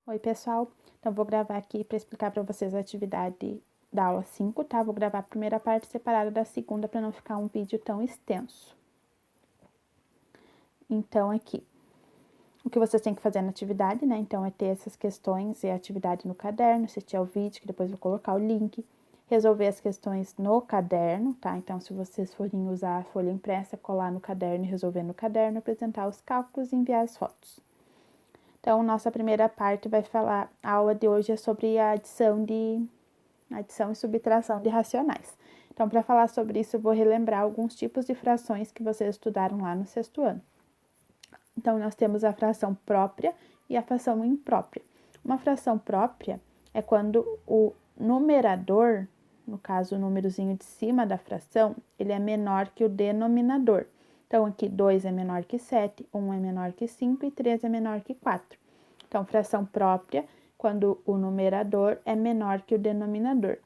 Oi, pessoal. Então, vou gravar aqui para explicar para vocês a atividade da aula 5, tá? Vou gravar a primeira parte separada da segunda para não ficar um vídeo tão extenso. Então, aqui, o que vocês têm que fazer na atividade, né? Então, é ter essas questões e a atividade no caderno, assistir ao vídeo, que depois vou colocar o link, resolver as questões no caderno, tá? Então, se vocês forem usar a folha impressa, colar no caderno e resolver no caderno, apresentar os cálculos e enviar as fotos. Então, nossa primeira parte vai falar, a aula de hoje é sobre a adição e subtração de racionais. Então, para falar sobre isso, eu vou relembrar alguns tipos de frações que vocês estudaram lá no sexto ano. Então, nós temos a fração própria e a fração imprópria. Uma fração própria é quando o numerador, no caso o númerozinho de cima da fração, ele é menor que o denominador. Então, aqui 2 é menor que 7, 1 é menor que 5 e 3 é menor que 4. Então, fração própria, quando o numerador é menor que o denominador.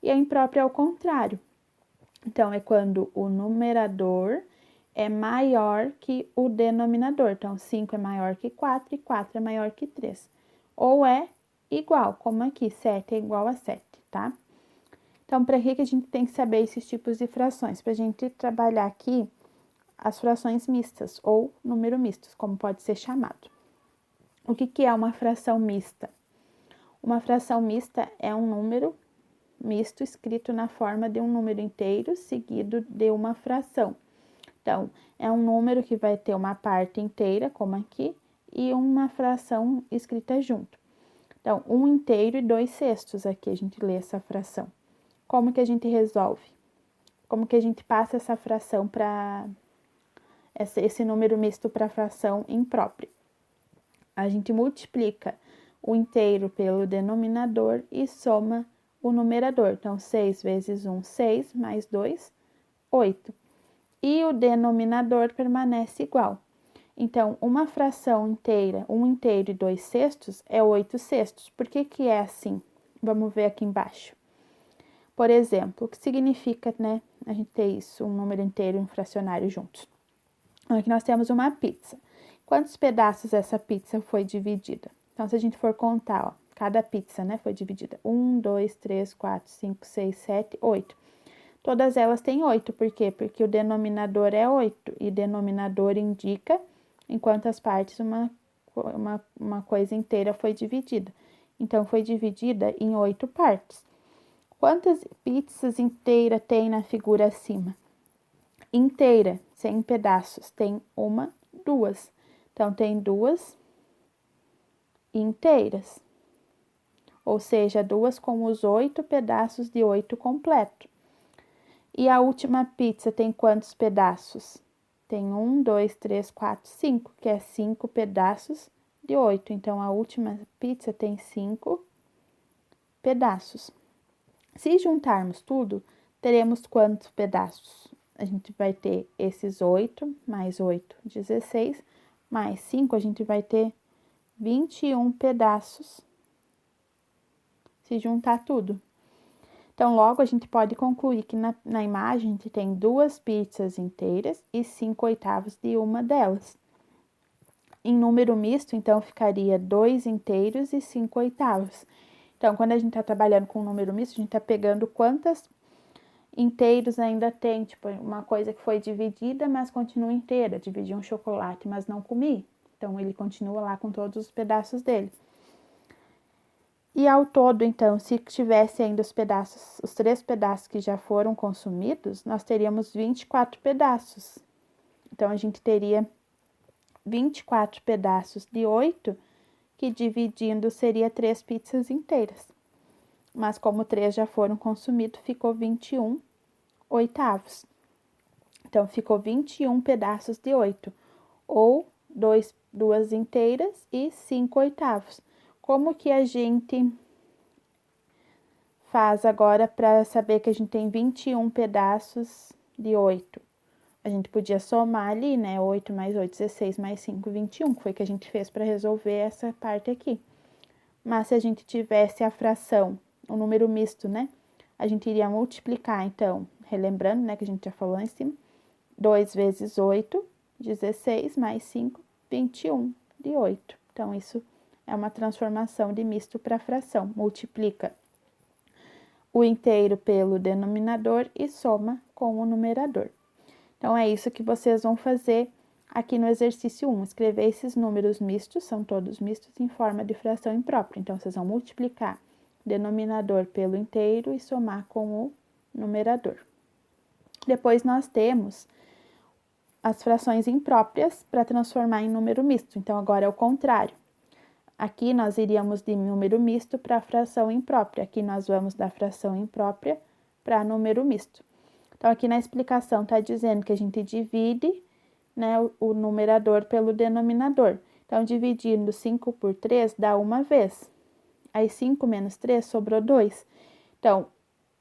E a imprópria é o contrário. Então, é quando o numerador é maior que o denominador. Então, 5 é maior que 4 e 4 é maior que 3. Ou é igual, como aqui, 7 é igual a 7, tá? Então, para que a gente tem que saber esses tipos de frações? Para a gente trabalhar aqui as frações mistas, ou número mistos, como pode ser chamado. O que é uma fração mista? Uma fração mista é um número misto escrito na forma de um número inteiro seguido de uma fração. Então, é um número que vai ter uma parte inteira, como aqui, e uma fração escrita junto. Então, 1 inteiro e 2 sextos, aqui a gente lê essa fração. Como que a gente resolve? Como que a gente passa essa fração para esse número misto para a fração imprópria? A gente multiplica o inteiro pelo denominador e soma o numerador. Então, 6 vezes 1, 6, mais 2, 8. E o denominador permanece igual. Então, uma fração inteira, 1 inteiro e 2 sextos, é 8 sextos. Por que é assim? Vamos ver aqui embaixo. Por exemplo, o que significa, né, a gente ter isso, um número inteiro e um fracionário juntos? Aqui nós temos uma pizza. Quantos pedaços essa pizza foi dividida? Então, se a gente for contar, ó, cada pizza, né, foi dividida. 1, 2, 3, 4, 5, 6, 7, 8. Todas elas têm 8, por quê? Porque o denominador é 8, e denominador indica em quantas partes uma coisa inteira foi dividida. Então, foi dividida em 8 partes. Quantas pizzas inteiras tem na figura acima? Inteira, sem pedaços, tem uma, duas. Então, tem duas inteiras. Ou seja, duas com os 8 pedaços de 8 completo. E a última pizza tem quantos pedaços? Tem 1, 2, 3, 4, 5, que é 5 pedaços de 8. Então, a última pizza tem 5 pedaços. Se juntarmos tudo, teremos quantos pedaços? A gente vai ter esses 8, mais 8, 16, mais 5, a gente vai ter 21 pedaços, se juntar tudo. Então, logo, a gente pode concluir que na imagem a gente tem 2 pizzas inteiras e 5 oitavos de uma delas. Em número misto, então, ficaria 2 inteiros e 5 oitavos. Então, quando a gente está trabalhando com número misto, a gente está pegando quantas inteiros ainda tem, tipo, uma coisa que foi dividida, mas continua inteira. Dividi um chocolate, mas não comi. Então, ele continua lá com todos os pedaços dele. E ao todo, então, se tivesse ainda os 3 pedaços que já foram consumidos, nós teríamos 24 pedaços. Então, a gente teria 24 pedaços de 8, que dividindo seria 3 pizzas inteiras. Mas como 3 já foram consumidos, ficou 21 oitavos. Então, ficou 21 pedaços de 8, ou 2 inteiras e 5 oitavos. Como que a gente faz agora para saber que a gente tem 21 pedaços de 8? A gente podia somar ali, né? 8 mais 8, 16, mais 5, 21, que foi que a gente fez para resolver essa parte aqui. Mas se a gente tivesse a fração, o número misto, né? A gente iria multiplicar, então, relembrando, né, que a gente já falou lá em cima, 2 vezes 8, 16, mais 5, 21 de 8. Então, isso É uma transformação de misto para fração. Multiplica o inteiro pelo denominador e soma com o numerador. Então, é isso que vocês vão fazer aqui no exercício 1. Escrever esses números mistos, são todos mistos, em forma de fração imprópria. Então, vocês vão multiplicar o denominador pelo inteiro e somar com o numerador. Depois, nós temos as frações impróprias para transformar em número misto. Então, agora é o contrário. Aqui nós iríamos de número misto para fração imprópria. Aqui nós vamos da fração imprópria para número misto. Então, aqui na explicação está dizendo que a gente divide, né, o numerador pelo denominador. Então, dividindo 5 por 3 dá uma vez. Aí, 5 menos 3 sobrou 2. Então,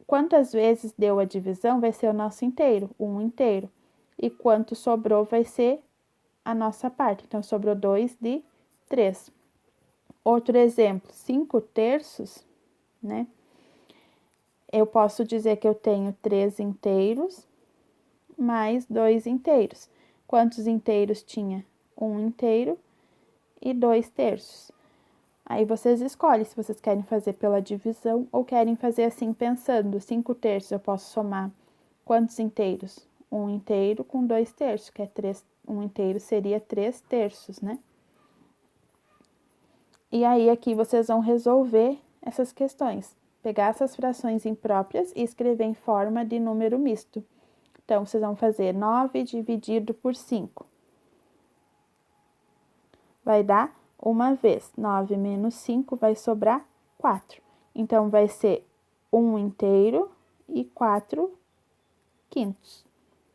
quantas vezes deu a divisão vai ser o nosso inteiro, 1 inteiro. E quanto sobrou vai ser a nossa parte. Então, sobrou 2 de 3. Outro exemplo, 5 terços, né? Eu posso dizer que eu tenho 3 inteiros mais 2 inteiros. Quantos inteiros tinha? 1 inteiro e 2 terços. Aí vocês escolhem se vocês querem fazer pela divisão ou querem fazer assim, pensando. 5 terços eu posso somar quantos inteiros? 1 inteiro com 2 terços, que é 3. 1 inteiro seria 3 terços, né? E aí, aqui vocês vão resolver essas questões. Pegar essas frações impróprias e escrever em forma de número misto. Então, vocês vão fazer 9 dividido por 5. Vai dar uma vez. 9 menos 5 vai sobrar 4. Então, vai ser 1 inteiro e 4 quintos,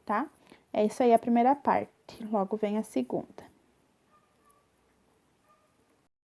tá? É isso aí a primeira parte. Logo vem a segunda.